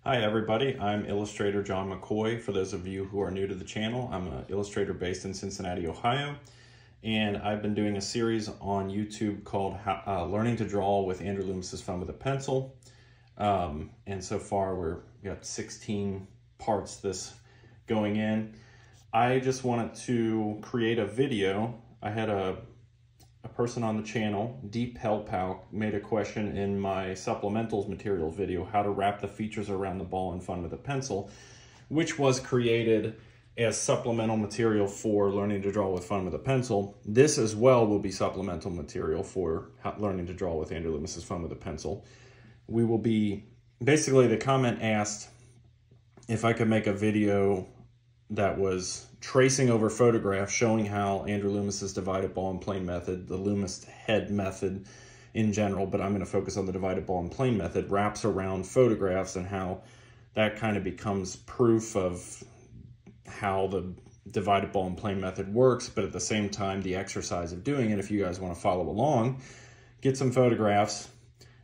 Hi everybody, I'm Illustrator John McCoy. For those of you who are new to the channel, I'm an illustrator based in Cincinnati, Ohio, and I've been doing a series on YouTube called Learning to Draw with Andrew Loomis's Fun with a Pencil. And so far we got 16 parts this going in. I just wanted to create a video. I had a person on the channel, dpelpal, made a question in my supplementals materials video, how to wrap the features around the ball in Fun with a Pencil, which was created as supplemental material for Learning to Draw with Fun with a Pencil. This as well will be supplemental material for Learning to Draw with Andrew Loomis's Fun with a Pencil. We will be, basically the comment asked if I could make a video that was tracing over photographs showing how Andrew Loomis's divided ball and plane method, the Loomis head method in general, but I'm going to focus on the divided ball and plane method, wraps around photographs and how that kind of becomes proof of how the divided ball and plane method works, but at the same time the exercise of doing it. If you guys want to follow along, get some photographs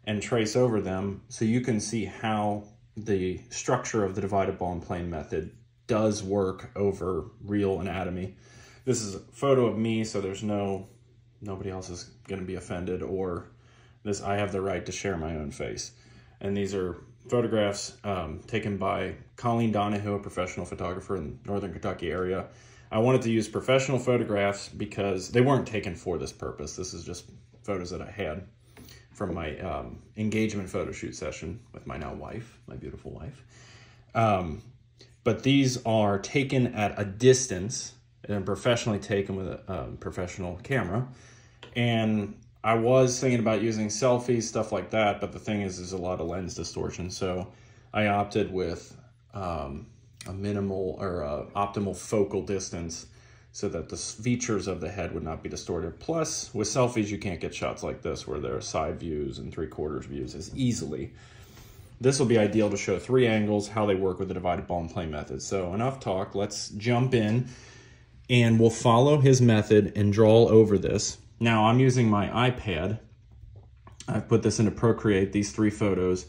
and trace over them so you can see how the structure of the divided ball and plane method does work over real anatomy. This is a photo of me, so there's nobody else is going to be offended, or this, I have the right to share my own face. And these are photographs taken by Colleen Donohoue, a professional photographer in Northern Kentucky area. I wanted to use professional photographs because they weren't taken for this purpose. This is just photos that I had from my engagement photo shoot session with my now wife, my beautiful wife. But these are taken at a distance and professionally taken with a professional camera. And I was thinking about using selfies, stuff like that, but the thing is there's a lot of lens distortion. So I opted with a minimal or optimal focal distance so that the features of the head would not be distorted. Plus, with selfies, you can't get shots like this where there are side views and 3/4 views as easily. This will be ideal to show 3 angles, how they work with the divided ball and plane method. So enough talk, let's jump in and we'll follow his method and draw over this. Now I'm using my iPad. I've put this into Procreate, these 3 photos.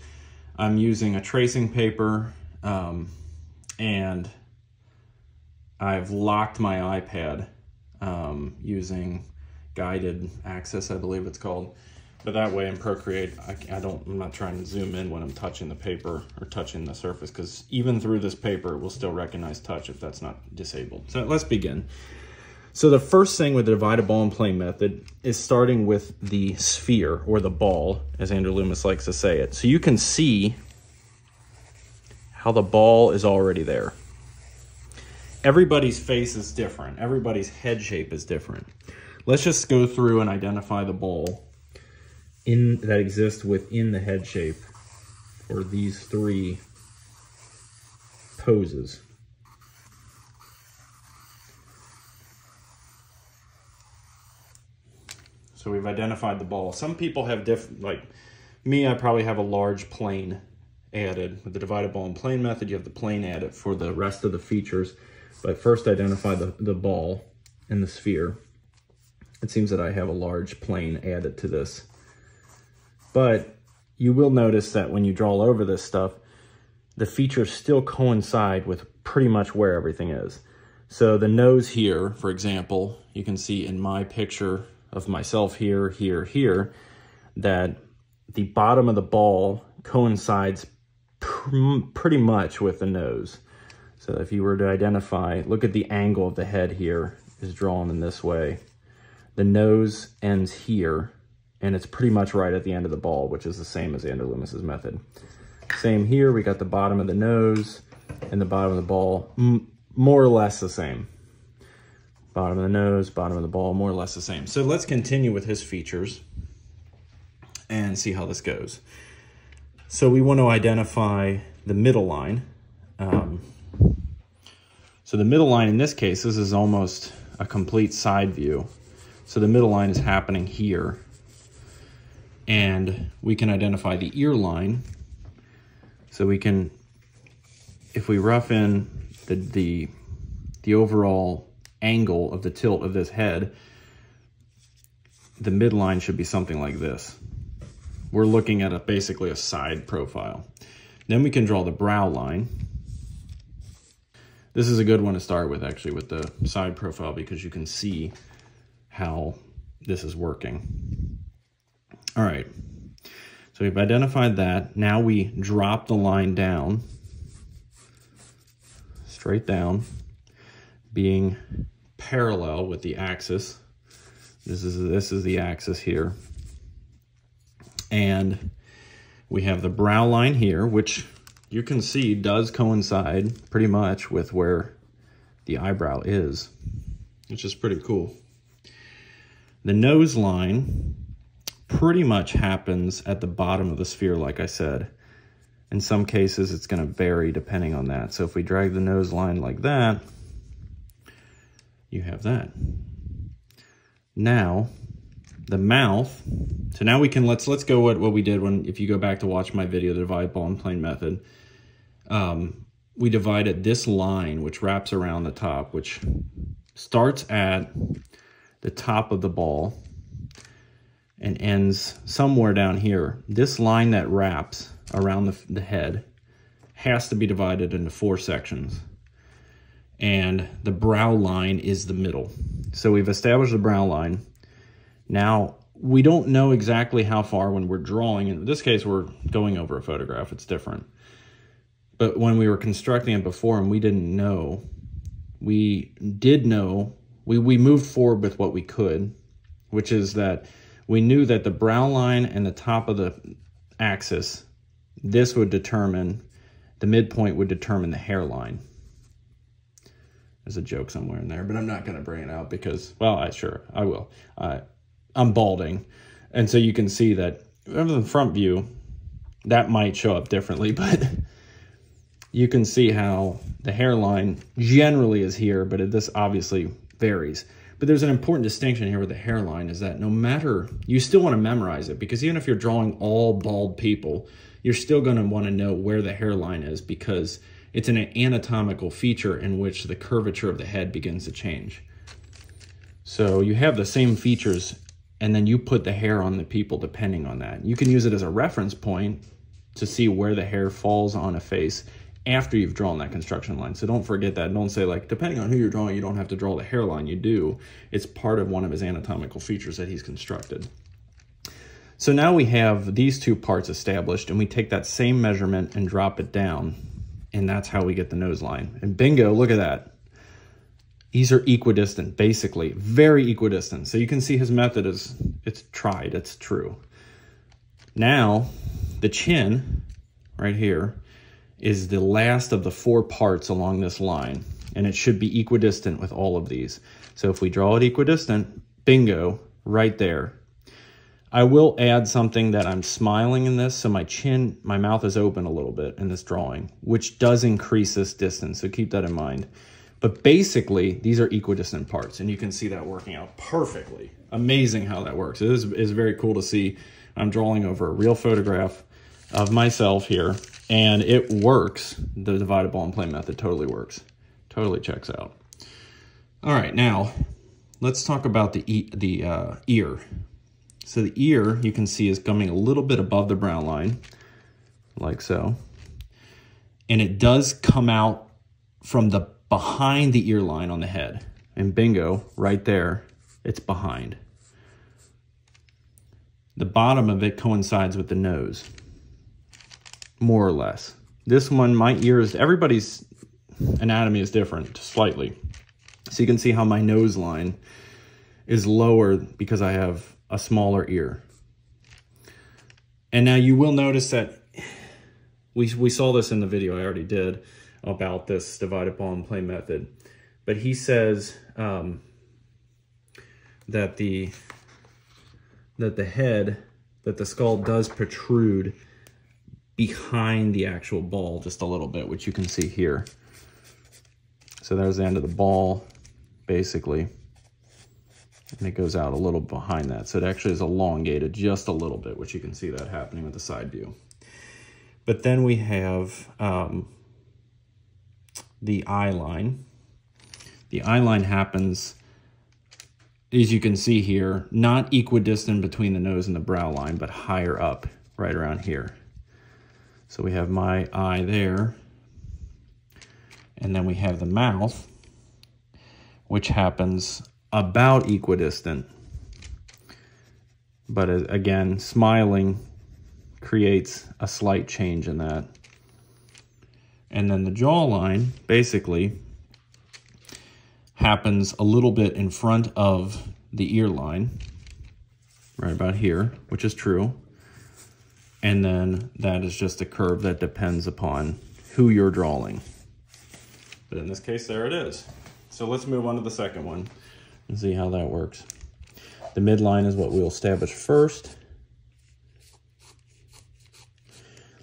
I'm using a tracing paper and I've locked my iPad using guided access, I believe it's called. But that way in Procreate, I'm not trying to zoom in when I'm touching the paper or touching the surface, because even through this paper, it will still recognize touch if that's not disabled. So let's begin. So the first thing with the divided ball and plane method is starting with the sphere, or the ball, as Andrew Loomis likes to say it. So you can see how the ball is already there. Everybody's face is different. Everybody's head shape is different. Let's just go through and identify the ball that exists within the head shape for these 3 poses. So we've identified the ball. Some people have different, like me, I probably have a large plane added. With the divided ball and plane method, you have the plane added for the rest of the features. But first identify the ball and the sphere. It seems that I have a large plane added to this. But you will notice that when you draw over this stuff, the features still coincide with pretty much where everything is. So the nose here, for example, you can see in my picture of myself here, here, that the bottom of the ball coincides pretty much with the nose. So if you were to identify, look at the angle of the head here is drawn in this way. The nose ends here, and it's pretty much right at the end of the ball, which is the same as Andrew Loomis's method. Same here, we got the bottom of the nose and the bottom of the ball, more or less the same. Bottom of the nose, bottom of the ball, more or less the same. So let's continue with his features and see how this goes. So we want to identify the middle line. So the middle line in this case, this is almost a complete side view. So the middle line is happening here. And we can identify the ear line. So we can, if we rough in the overall angle of the tilt of this head, the midline should be something like this. We're looking at basically a side profile. Then we can draw the brow line. This is a good one to start with, actually, with the side profile, because you can see how this is working. All right, so we've identified that. Now we drop the line down, straight down, being parallel with the axis. This is the axis here. And we have the brow line here, which you can see does coincide pretty much with where the eyebrow is, which is pretty cool. The nose line pretty much happens at the bottom of the sphere, like I said. In some cases, it's going to vary depending on that. So if we drag the nose line like that, you have that. Now, the mouth. So now we can, let's go what we did if you go back to watch my video, the divide ball and plane method. We divided this line, which wraps around the top, which starts at the top of the ball and ends somewhere down here. This line that wraps around the head has to be divided into 4 sections. And the brow line is the middle. So we've established the brow line. Now, we don't know exactly how far when we're drawing. In this case, we're going over a photograph. It's different. But when we were constructing it before and we didn't know, we did know, we moved forward with what we could, which is that we knew that the brow line and the top of the axis, this would determine, the midpoint would determine the hairline. There's a joke somewhere in there, but I'm not going to bring it out because, well, I will. I'm balding. And so you can see that from the front view, that might show up differently, but you can see how the hairline generally is here, but this obviously varies. But there's an important distinction here with the hairline, is that no matter, you still want to memorize it, because even if you're drawing all bald people, you're still going to want to know where the hairline is, because it's an anatomical feature in which the curvature of the head begins to change. So you have the same features, and then you put the hair on the people depending on that. You can use it as a reference point to see where the hair falls on a face after you've drawn that construction line. So don't forget that. Don't say, like, depending on who you're drawing, you don't have to draw the hairline. You do. It's part of one of his anatomical features that he's constructed. So now we have these 2 parts established, and we take that same measurement and drop it down, and that's how we get the nose line. And bingo, look at that. These are equidistant, basically, very equidistant. So you can see his method is, it's tried, it's true. Now, the chin, right here, is the last of the 4 parts along this line, and it should be equidistant with all of these. So if we draw it equidistant, bingo, right there. I will add something that I'm smiling in this, so my mouth is open a little bit in this drawing, which does increase this distance, so keep that in mind. But basically, these are equidistant parts, and you can see that working out perfectly. Amazing how that works. It is very cool to see. I'm drawing over a real photograph of myself here, and it works. The divided ball and plane method totally works. Totally checks out. All right, now let's talk about the ear. So the ear, you can see, is coming a little bit above the brow line, like so. And it does come out from behind the ear line on the head. And bingo, right there, it's behind. The bottom of it coincides with the nose, more or less. This one, my ears, everybody's anatomy is different, slightly. So you can see how my nose line is lower because I have a smaller ear. And now you will notice that we saw this in the video I already did about this divided ball and plane method, but he says that the skull does protrude behind the actual ball just a little bit, which you can see here. So there's the end of the ball, basically. And it goes out a little behind that. So it actually is elongated just a little bit, which you can see that happening with the side view. But then we have the eye line. The eye line happens, as you can see here, not equidistant between the nose and the brow line, but higher up, right around here. So we have my eye there. And then we have the mouth, which happens about equidistant. But again, smiling creates a slight change in that. And then the jawline basically happens a little bit in front of the ear line, right about here, which is true. And then that is just a curve that depends upon who you're drawing. But in this case, there it is. So let's move on to the second one and see how that works. The midline is what we'll establish first.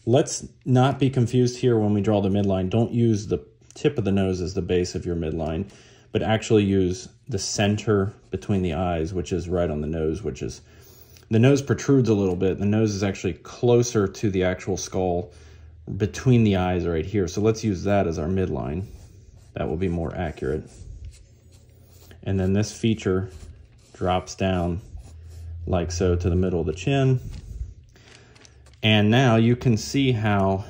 Let's not be confused here when we draw the midline. Don't use the tip of the nose as the base of your midline, but actually use the center between the eyes, which is right on the nose, which is, the nose protrudes a little bit. The nose is actually closer to the actual skull between the eyes right here. So let's use that as our midline. That will be more accurate. And then this feature drops down like so to the middle of the chin. And now you can see how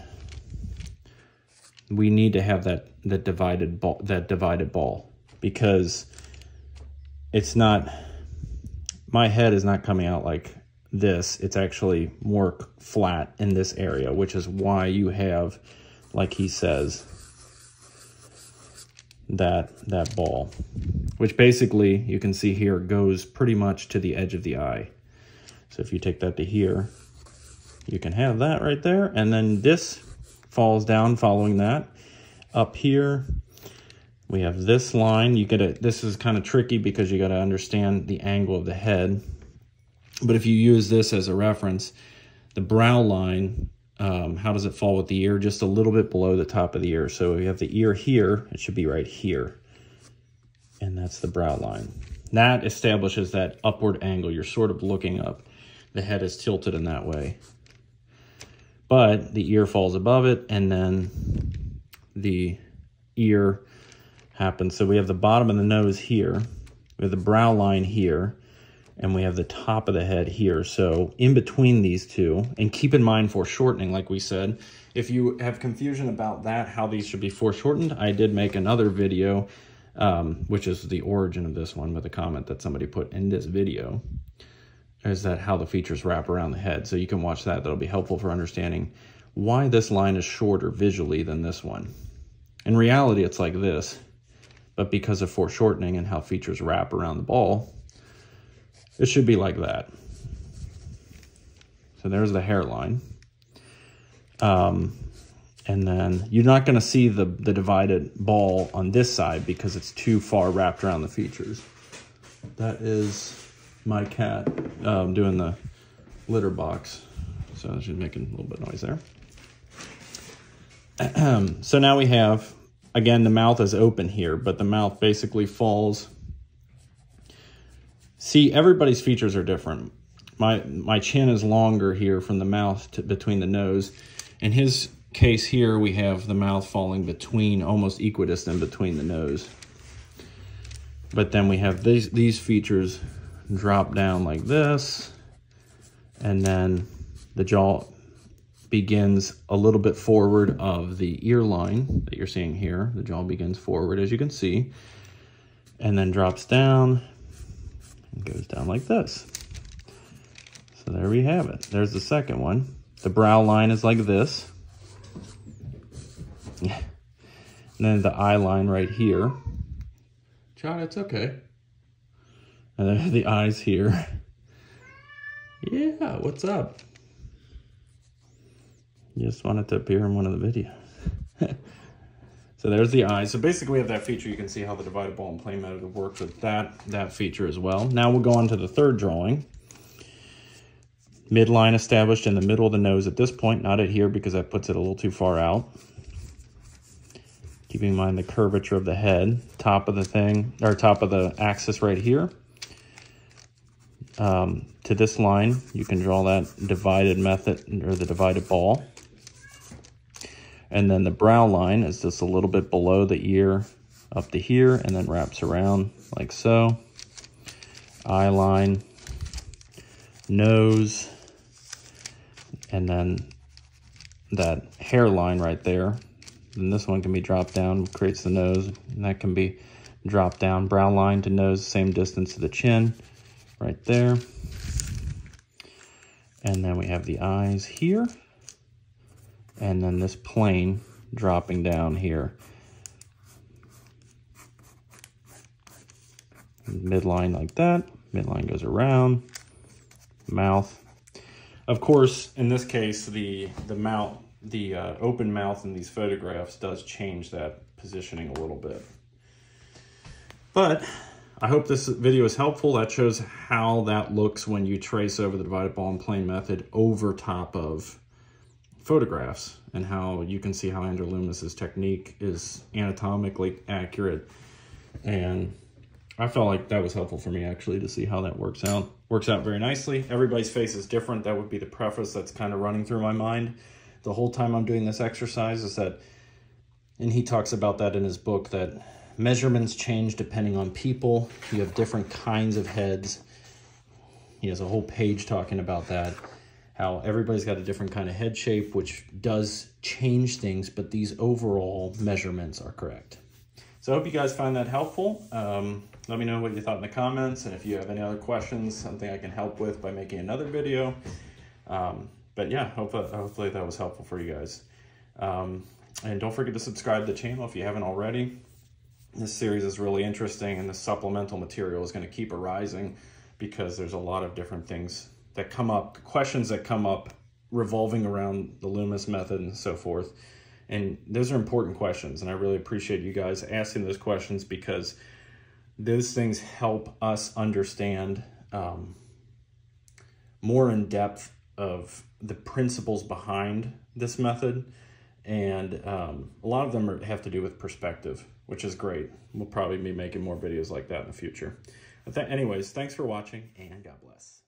we need to have that divided ball, because it's not, my head is not coming out like this. It's actually more flat in this area, which is why you have, like he says, that ball, which basically you can see here goes pretty much to the edge of the eye. So if you take that to here, you can have that right there, and then this falls down following that. Up here, we have this line. This is kind of tricky because you got to understand the angle of the head. But if you use this as a reference, the brow line, how does it fall with the ear? Just a little bit below the top of the ear. So we have the ear here, it should be right here. And that's the brow line. That establishes that upward angle. You're sort of looking up. The head is tilted in that way. But the ear falls above it, and then the ear happens. So we have the bottom of the nose here, we have the brow line here, and we have the top of the head here. So in between these two, and keep in mind foreshortening, like we said, if you have confusion about that, how these should be foreshortened, I did make another video, which is the origin of this one with a comment that somebody put in this video, is that how the features wrap around the head. So you can watch that. That'll be helpful for understanding why this line is shorter visually than this one. In reality, it's like this, but because of foreshortening and how features wrap around the ball, it should be like that. So there's the hairline. And then you're not going to see the divided ball on this side because it's too far wrapped around the features. That is my cat doing the litter box. So she's making a little bit of noise there. So now we have, again, the mouth is open here, but the mouth basically falls. See, everybody's features are different. My chin is longer here from the mouth to between the nose. In his case here, we have the mouth falling between, almost equidistant between the nose. But then we have these features drop down like this, and then the jaw begins a little bit forward of the ear line that you're seeing here. The jaw begins forward, as you can see, and then drops down and goes down like this. So there we have it. There's the second one. The brow line is like this. And then the eye line right here. John, it's okay. And then the eyes here. Yeah, what's up? Just wanted to appear in one of the videos. So there's the eyes. So basically we have that feature. You can see how the divided ball and plane method works with that feature as well. Now we'll go on to the third drawing. Midline established in the middle of the nose at this point, not at here because that puts it a little too far out. Keeping in mind the curvature of the head, top of the thing, or top of the axis right here. To this line, you can draw that divided method, or the divided ball. And then the brow line is just a little bit below the ear up to here, and then wraps around like so. Eye line, nose, and then that hairline right there. And this one can be dropped down, creates the nose, and that can be dropped down. Brow line to nose, same distance to the chin, right there. And then we have the eyes here, and then this plane dropping down here. Midline like that, midline goes around, mouth. Of course, in this case, the mouth, the open mouth in these photographs does change that positioning a little bit. But I hope this video is helpful. That shows how that looks when you trace over the divided ball and plane method over top of photographs, and how you can see how Andrew Loomis's technique is anatomically accurate. And I felt like that was helpful for me, actually, to see how that works out. Works out very nicely. Everybody's face is different. That would be the preface that's kind of running through my mind the whole time I'm doing this exercise, is that, and he talks about that in his book, that measurements change depending on people. You have different kinds of heads. He has a whole page talking about that, how everybody's got a different kind of head shape, which does change things, but these overall measurements are correct. So I hope you guys find that helpful. Let me know what you thought in the comments, and if you have any other questions, something I can help with by making another video. But yeah, hopefully that was helpful for you guys. And don't forget to subscribe to the channel if you haven't already. This series is really interesting, and the supplemental material is going to keep arising because there's a lot of different things that come up, questions that come up revolving around the Loomis method and so forth. And those are important questions, and I really appreciate you guys asking those questions, because those things help us understand more in depth of the principles behind this method. And a lot of them have to do with perspective, which is great. We'll probably be making more videos like that in the future. But anyways, thanks for watching, and God bless.